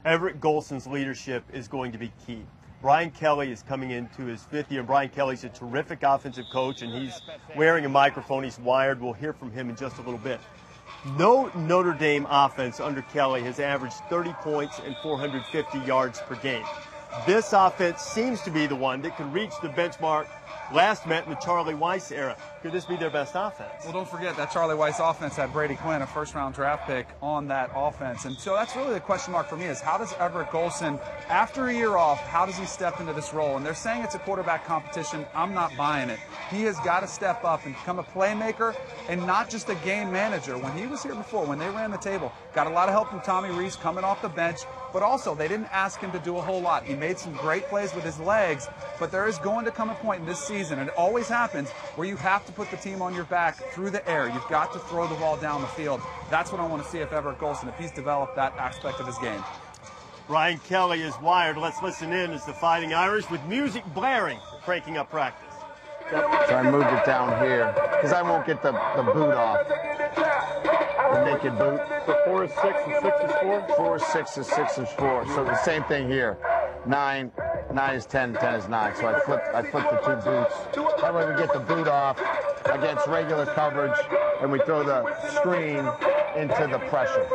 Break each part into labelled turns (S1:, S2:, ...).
S1: Everett Golson's leadership is going to be key. Brian Kelly is coming into his 5th year, and Brian Kelly's a terrific offensive coach, and he's wearing a microphone. He's wired. We'll hear from him in just a little bit. No Notre Dame offense under Kelly has averaged 30 points and 450 yards per game. This offense seems to be the one that can reach the benchmark last met in the Charlie Weiss era. Could this be their best offense?
S2: Well, don't forget that Charlie Weiss offense had Brady Quinn, a first-round draft pick, on that offense. And so that's really the question mark for me is how does Everett Golson, after a year off, how does he step into this role? And they're saying it's a quarterback competition. I'm not buying it. He has got to step up and become a playmaker and not just a game manager. When he was here before, when they ran the table, got a lot of help from Tommy Rece coming off the bench, but also they didn't ask him to do a whole lot. He made some great plays with his legs, but there is going to come a point in this season, and it always happens, where you have to put the team on your back through the air. You've got to throw the ball down the field. That's what I want to see if Everett Golson, if he's developed that aspect of his game.
S1: Brian Kelly is wired. Let's listen in as the Fighting Irish, with music blaring, cranking up practice.
S3: So I moved it down here because I won't get the boot off. The naked boot.
S4: So 4 is 6 and 6 is 4?
S3: 4 is 6 and 6 is 4. So the same thing here. 9 is 10, 10 is 9. So I flip the 2 boots. That way we get the boot off against regular coverage, and we throw the screen into the pressure.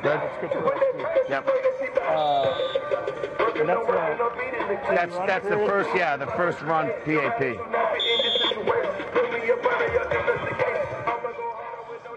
S3: Good? Yep. That's the first, yeah, the first run PAP.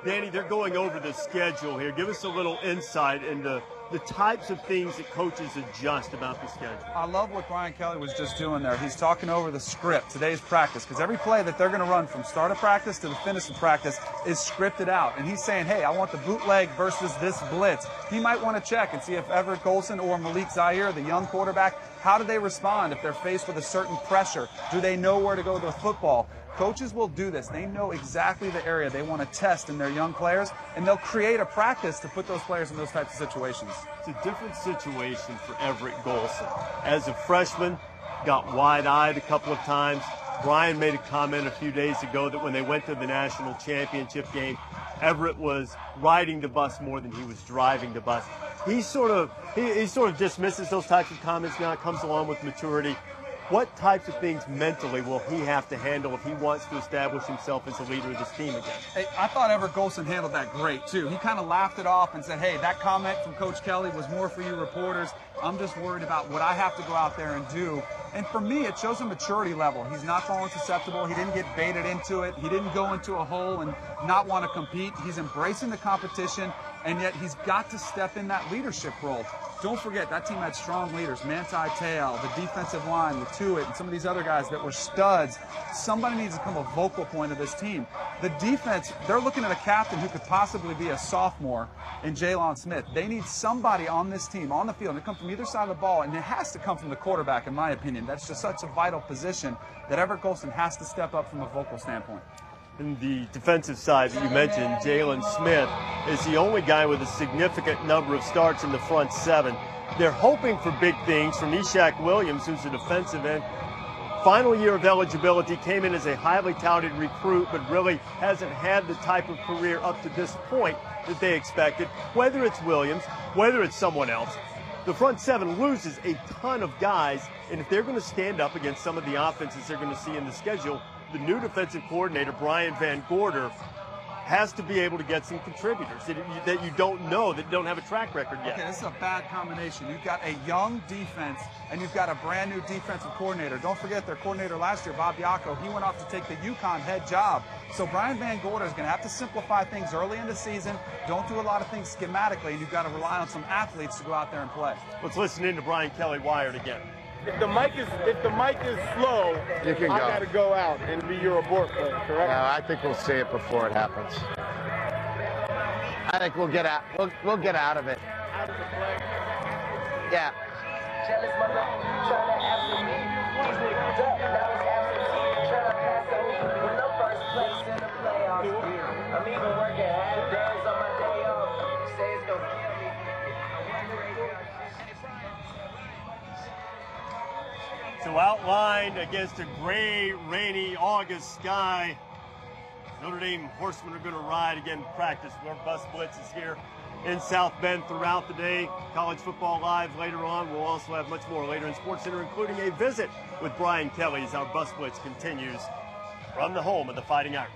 S1: Danny, they're going over the schedule here. Give us a little insight into the types of things that coaches adjust about the schedule.
S2: I love what Brian Kelly was just doing there. He's talking over the script, today's practice, because every play that they're going to run from start of practice to the finish of practice is scripted out. And he's saying, hey, I want the bootleg versus this blitz. He might want to check and see if Everett Golson or Malik Zaire, the young quarterback, how do they respond if they're faced with a certain pressure? Do they know where to go to the football? Coaches will do this. They know exactly the area they want to test in their young players, and they'll create a practice to put those players in those types of situations.
S1: It's a different situation for Everett Golson. As a freshman, got wide-eyed a couple of times. Brian made a comment a few days ago that when they went to the national championship game, Everett was riding the bus more than he was driving the bus. He sort of dismisses those types of comments now. It comes along with maturity. What types of things mentally will he have to handle if he wants to establish himself as a leader of this team again?
S2: Hey, I thought Everett Golson handled that great, too. He kind of laughed it off and said, hey, that comment from Coach Kelly was more for you reporters. I'm just worried about what I have to go out there and do. And for me, it shows a maturity level. He's not falling susceptible. He didn't get baited into it. He didn't go into a hole and not want to compete. He's embracing the competition, and yet he's got to step in that leadership role. Don't forget, that team had strong leaders. Manti Te'o, the defensive line, the Tuitt, and some of these other guys that were studs. Somebody needs to become a vocal point of this team. The defense, they're looking at a captain who could possibly be a sophomore in Jalen Smith. They need somebody on this team, on the field, and it comes from either side of the ball, and it has to come from the quarterback, in my opinion. That's just such a vital position that Everett Golson has to step up from a vocal standpoint.
S1: In the defensive side that you mentioned, Jalen Smith is the only guy with a significant number of starts in the front 7. They're hoping for big things from Ishaq Williams, who's a defensive end. Final year of eligibility, came in as a highly touted recruit, but really hasn't had the type of career up to this point that they expected. Whether it's Williams, whether it's someone else, the front 7 loses a ton of guys, and if they're going to stand up against some of the offenses they're going to see in the schedule, the new defensive coordinator, Brian Van Gorder, has to be able to get some contributors that you don't know, that don't have a track record yet.
S2: Okay, this is a bad combination. You've got a young defense, and you've got a brand new defensive coordinator. Don't forget their coordinator last year, Bob Yako, he went off to take the UConn head job. So Brian Van Gorder is going to have to simplify things early in the season. Don't do a lot of things schematically, and you've got to rely on some athletes to go out there and play.
S1: Let's listen in to Brian Kelly wired again.
S4: If the mic is slow,
S3: You can
S4: I
S3: go.
S4: got to go out and be your abort player, correct?
S3: I think we'll see it before it happens. I think we'll get out. We'll get out of it.
S4: Out of the play.
S3: Yeah.
S1: So outlined against a gray, rainy August sky, Notre Dame horsemen are going to ride again. Practice. Our bus blitz is here in South Bend throughout the day. College Football Live later on. We'll also have much more later in Sports Center, including a visit with Brian Kelly as our Bus Blitz continues from the home of the Fighting Irish.